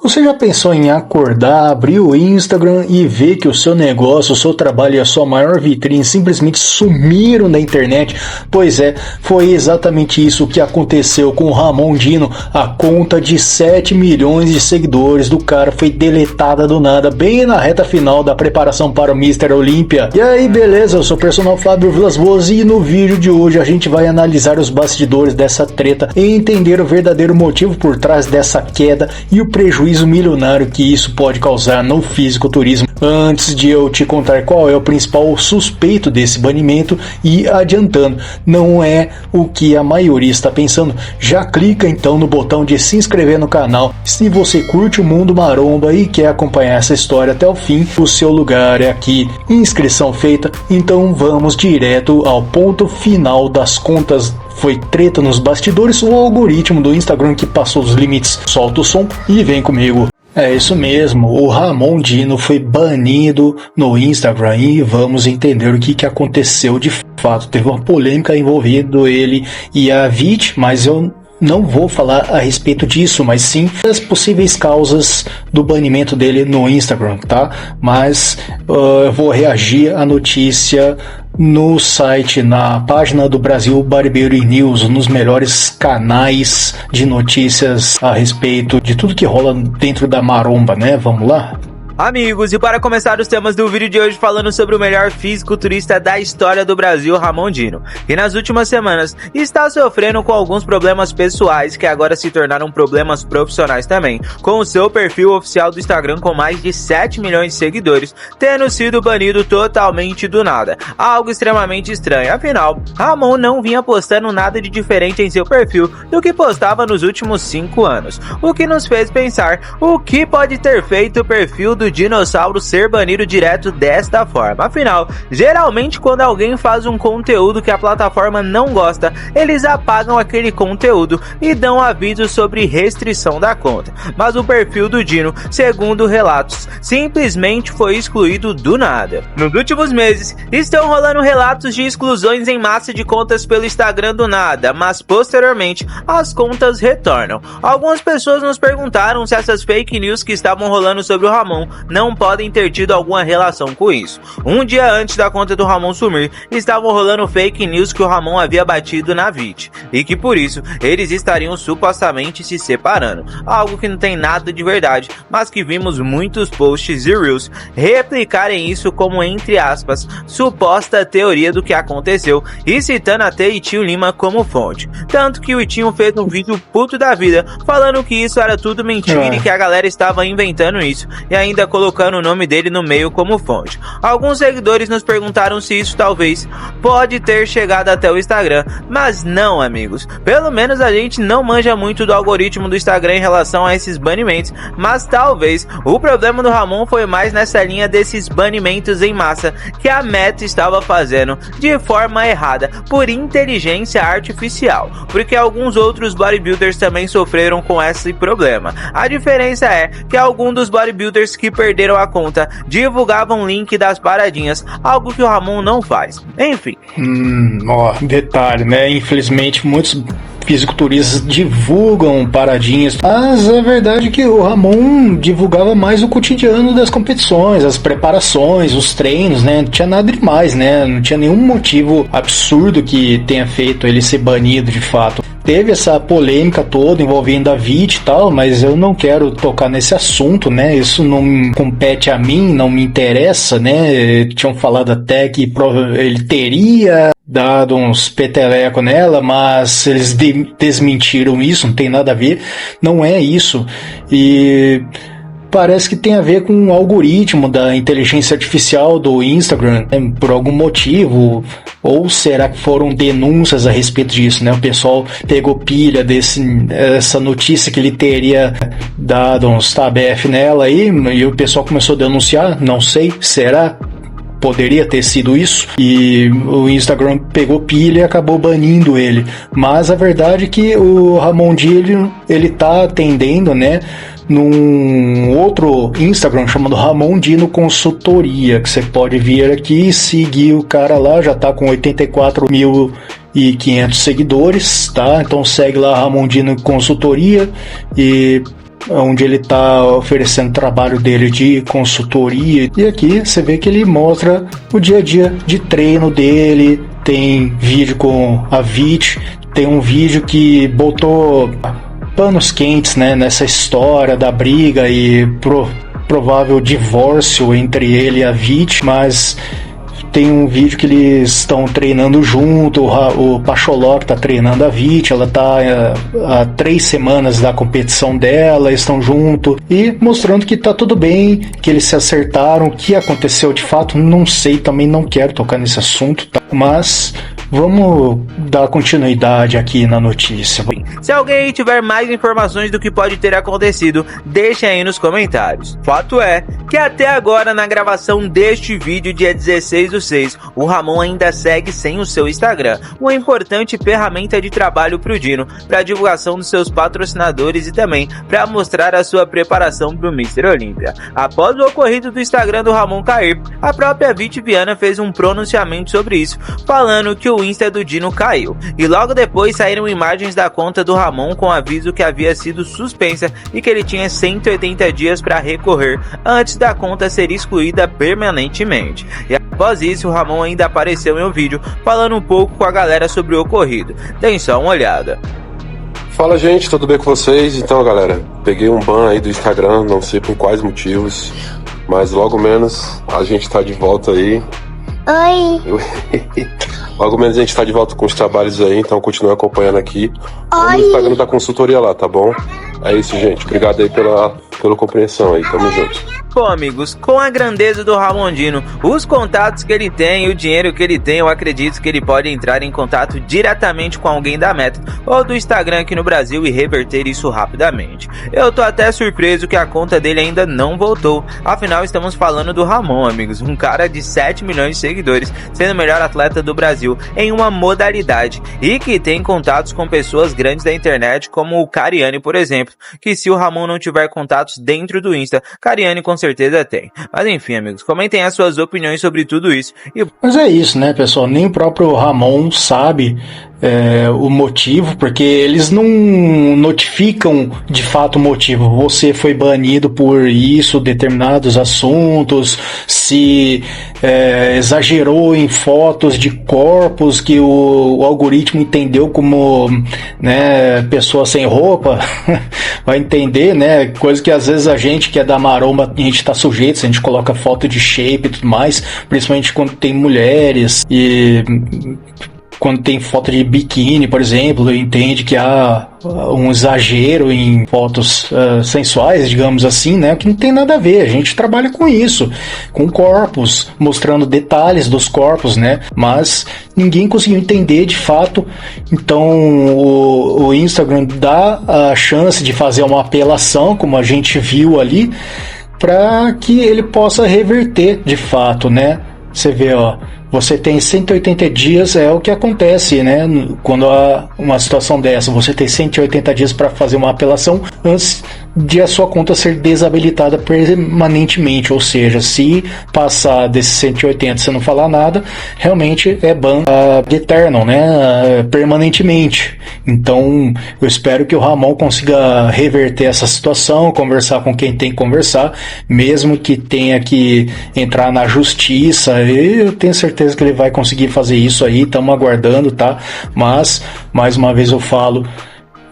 Você já pensou em acordar, abrir o Instagram e ver que o seu negócio, o seu trabalho e a sua maior vitrine simplesmente sumiram da internet? Pois é, foi exatamente isso que aconteceu com o Ramon Dino. A conta de 7 milhões de seguidores do cara foi deletada do nada, bem na reta final da preparação para o Mr. Olímpia. E aí, beleza? Eu sou o personal Fábio Vilas Boas e no vídeo de hoje a gente vai analisar os bastidores dessa treta e entender o verdadeiro motivo por trás dessa queda e o prejuízo milionário que isso pode causar no fisiculturismo. Antes de eu te contar qual é o principal suspeito desse banimento e adiantando, não é o que a maioria está pensando, já clica então no botão de se inscrever no canal. Se você curte o mundo maromba e quer acompanhar essa história até o fim, o seu lugar é aqui. Inscrição feita, então vamos direto ao ponto final das contas. Foi treta nos bastidores, o algoritmo do Instagram que passou dos limites. Solta o som e vem comigo. É isso mesmo, o Ramon Dino foi banido no Instagram e vamos entender o que aconteceu de fato. Teve uma polêmica envolvendo ele e a VIT, mas eu não vou falar a respeito disso, mas sim das possíveis causas do banimento dele no Instagram, tá? Mas eu vou reagir à notícia no site, na página do Brasil Bodybuilding News, nos melhores canais de notícias a respeito de tudo que rola dentro da maromba, né? Vamos lá? Amigos, e para começar os temas do vídeo de hoje falando sobre o melhor fisiculturista da história do Brasil, Ramon Dino, que nas últimas semanas está sofrendo com alguns problemas pessoais que agora se tornaram problemas profissionais também, com o seu perfil oficial do Instagram com mais de 7 milhões de seguidores, tendo sido banido totalmente do nada, algo extremamente estranho, afinal, Ramon não vinha postando nada de diferente em seu perfil do que postava nos últimos 5 anos, o que nos fez pensar o que pode ter feito o perfil do dinossauro ser banido direto desta forma. Afinal, geralmente quando alguém faz um conteúdo que a plataforma não gosta, eles apagam aquele conteúdo e dão aviso sobre restrição da conta. Mas o perfil do Dino, segundo relatos, simplesmente foi excluído do nada. Nos últimos meses, estão rolando relatos de exclusões em massa de contas pelo Instagram do nada, mas posteriormente as contas retornam. Algumas pessoas nos perguntaram se essas fake news que estavam rolando sobre o Ramon não podem ter tido alguma relação com isso. Um dia antes da conta do Ramon sumir, estavam rolando fake news que o Ramon havia batido na VIT, e que por isso eles estariam supostamente se separando, algo que não tem nada de verdade, mas que vimos muitos posts e reels replicarem isso como, entre aspas, suposta teoria do que aconteceu, e citando até Itinho Lima como fonte. Tanto que o Itinho fez um vídeo puto da vida, falando que isso era tudo mentira e que a galera estava inventando isso, e ainda colocando o nome dele no meio como fonte. Alguns seguidores nos perguntaram se isso talvez pode ter chegado até o Instagram, mas não, amigos. Pelo menos a gente não manja muito do algoritmo do Instagram em relação a esses banimentos, mas talvez o problema do Ramon foi mais nessa linha desses banimentos em massa que a Meta estava fazendo de forma errada, por inteligência artificial, porque alguns outros bodybuilders também sofreram com esse problema. A diferença é que alguns dos bodybuilders que perderam a conta divulgavam link das paradinhas, algo que o Ramon não faz. Enfim. Detalhe, né? Infelizmente muitos fisiculturistas divulgam paradinhas, mas a verdade é que o Ramon divulgava mais o cotidiano das competições, as preparações, os treinos, né? Não tinha nada demais, né? Não tinha nenhum motivo absurdo que tenha feito ele ser banido de fato. Teve essa polêmica toda envolvendo a VIT e tal, mas eu não quero tocar nesse assunto, né? Isso não compete a mim, não me interessa, né? Tinham falado até que ele teria dado uns peteleco nela, mas eles desmentiram isso, não tem nada a ver, não é isso. E parece que tem a ver com o algoritmo da inteligência artificial do Instagram, né, por algum motivo, ou será que foram denúncias a respeito disso, né? O pessoal pegou pilha dessa notícia que ele teria dado uns tabef nela aí, e o pessoal começou a denunciar, não sei, será? Poderia ter sido isso, e o Instagram pegou pilha e acabou banindo ele. Mas a verdade é que o Ramon Dino, ele tá atendendo, né, num outro Instagram chamado Ramon Dino Consultoria, que você pode vir aqui e seguir o cara lá, já tá com 84.500 seguidores, tá? Então segue lá Ramon Dino Consultoria e onde ele está oferecendo o trabalho dele de consultoria. E aqui você vê que ele mostra o dia a dia de treino dele, tem vídeo com a Vit, tem um vídeo que botou panos quentes, né, nessa história da briga e provável divórcio entre ele e a Vit, mas tem um vídeo que eles estão treinando junto, o Pacholok tá treinando a Vit, ela tá há 3 semanas da competição dela, estão junto, e mostrando que tá tudo bem, que eles se acertaram. O que aconteceu de fato, não sei, também não quero tocar nesse assunto, tá? Mas vamos dar continuidade aqui na notícia. Se alguém tiver mais informações do que pode ter acontecido, deixem aí nos comentários. Fato é que até agora, na gravação deste vídeo, dia 16/6, o Ramon ainda segue sem o seu Instagram, uma importante ferramenta de trabalho para o Dino, para divulgação dos seus patrocinadores e também para mostrar a sua preparação para o Mr. Olímpia. Após o ocorrido do Instagram do Ramon cair, a própria Vit Viana fez um pronunciamento sobre isso, falando que o Insta do Dino caiu, e logo depois saíram imagens da conta do Ramon com aviso que havia sido suspensa e que ele tinha 180 dias para recorrer antes da conta ser excluída permanentemente. E após isso, o Ramon ainda apareceu em um vídeo falando um pouco com a galera sobre o ocorrido. Deem só uma olhada. Fala, gente, tudo bem com vocês? Então, galera, peguei um ban aí do Instagram, não sei por quais motivos, mas logo menos a gente tá de volta aí. Oi! Logo menos a gente tá de volta com os trabalhos aí, então continue acompanhando aqui. No Instagram da consultoria lá, tá bom? É isso, gente. Obrigado aí pela compreensão aí. Tamo junto. Bom, amigos, com a grandeza do Ramon Dino, os contatos que ele tem e o dinheiro que ele tem, eu acredito que ele pode entrar em contato diretamente com alguém da Meta ou do Instagram aqui no Brasil e reverter isso rapidamente. Eu tô até surpreso que a conta dele ainda não voltou, afinal estamos falando do Ramon, amigos, um cara de 7 milhões de seguidores, sendo o melhor atleta do Brasil em uma modalidade e que tem contatos com pessoas grandes da internet como o Cariani, por exemplo, que se o Ramon não tiver contatos dentro do Insta, Cariani com certeza tem. Mas enfim, amigos, comentem as suas opiniões sobre tudo isso. Mas é isso, né, pessoal? Nem o próprio Ramon sabe o motivo, porque eles não notificam de fato o motivo. Você foi banido por isso, determinados assuntos, se exagerou em fotos de corpos que o algoritmo entendeu como, né, pessoa sem roupa, vai entender, né, coisa que às vezes a gente que é da maromba, a gente tá sujeito, se a gente coloca foto de shape e tudo mais, principalmente quando tem mulheres e quando tem foto de biquíni, por exemplo, entende que há um exagero em fotos sensuais, digamos assim, né? Que não tem nada a ver. A gente trabalha com isso, com corpos, mostrando detalhes dos corpos, né? Mas ninguém conseguiu entender de fato. Então o Instagram dá a chance de fazer uma apelação, como a gente viu ali, para que ele possa reverter de fato, né? Você vê, ó, você tem 180 dias, é o que acontece, né? Quando há uma situação dessa, você tem 180 dias para fazer uma apelação antes de a sua conta ser desabilitada permanentemente, ou seja, se passar desses 180 você não falar nada, realmente é ban de eternal, né? Permanentemente. Então, eu espero que o Ramon consiga reverter essa situação, conversar com quem tem que conversar, mesmo que tenha que entrar na justiça, eu tenho certeza que ele vai conseguir fazer isso aí, estamos aguardando, tá? Mas, mais uma vez eu falo,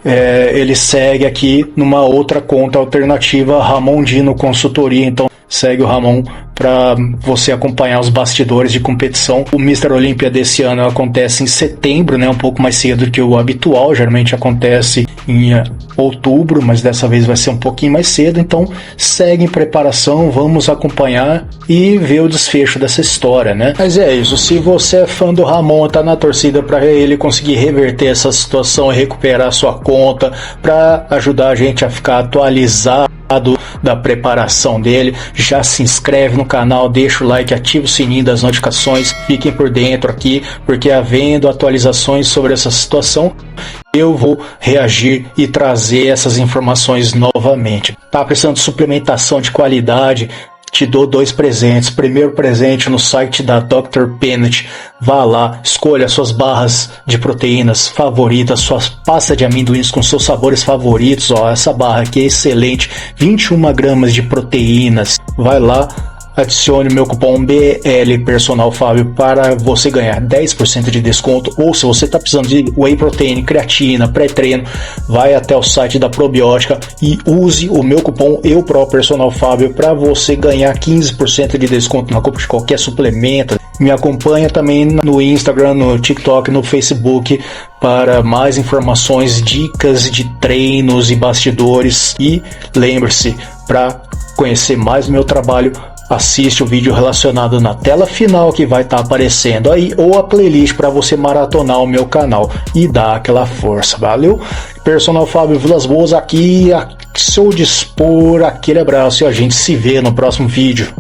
ele segue aqui numa outra conta alternativa, Ramon Dino Consultoria, então segue o Ramon para você acompanhar os bastidores de competição. O Mr. Olímpia desse ano acontece em setembro, né, um pouco mais cedo do que o habitual, geralmente acontece em outubro, mas dessa vez vai ser um pouquinho mais cedo, então segue em preparação, vamos acompanhar e ver o desfecho dessa história, né? Mas é isso, se você é fã do Ramon, tá na torcida para ele conseguir reverter essa situação e recuperar sua conta, para ajudar a gente a ficar atualizado da preparação dele, já se inscreve no canal, deixa o like, ativa o sininho das notificações, fiquem por dentro aqui, porque havendo atualizações sobre essa situação, eu vou reagir e trazer essas informações novamente. Tá precisando de suplementação de qualidade, te dou 2 presentes. Primeiro presente no site da Dr. Peanut. Vá lá, escolha suas barras de proteínas favoritas, suas pastas de amendoins com seus sabores favoritos. Ó, essa barra aqui é excelente, 21 gramas de proteínas. Vai lá, adicione o meu cupom BL Personal Fábio para você ganhar 10% de desconto. Ou se você está precisando de whey protein, creatina, pré-treino, vai até o site da Probiótica e use o meu cupom Personal Fábio para você ganhar 15% de desconto na compra de qualquer suplemento. Me acompanha também no Instagram, no TikTok, no Facebook para mais informações, dicas de treinos e bastidores. E lembre-se, para conhecer mais o meu trabalho, assiste o vídeo relacionado na tela final que vai estar aparecendo aí, ou a playlist para você maratonar o meu canal e dar aquela força, valeu? Personal Fábio Vilas Boas aqui, a seu dispor, aquele abraço e a gente se vê no próximo vídeo.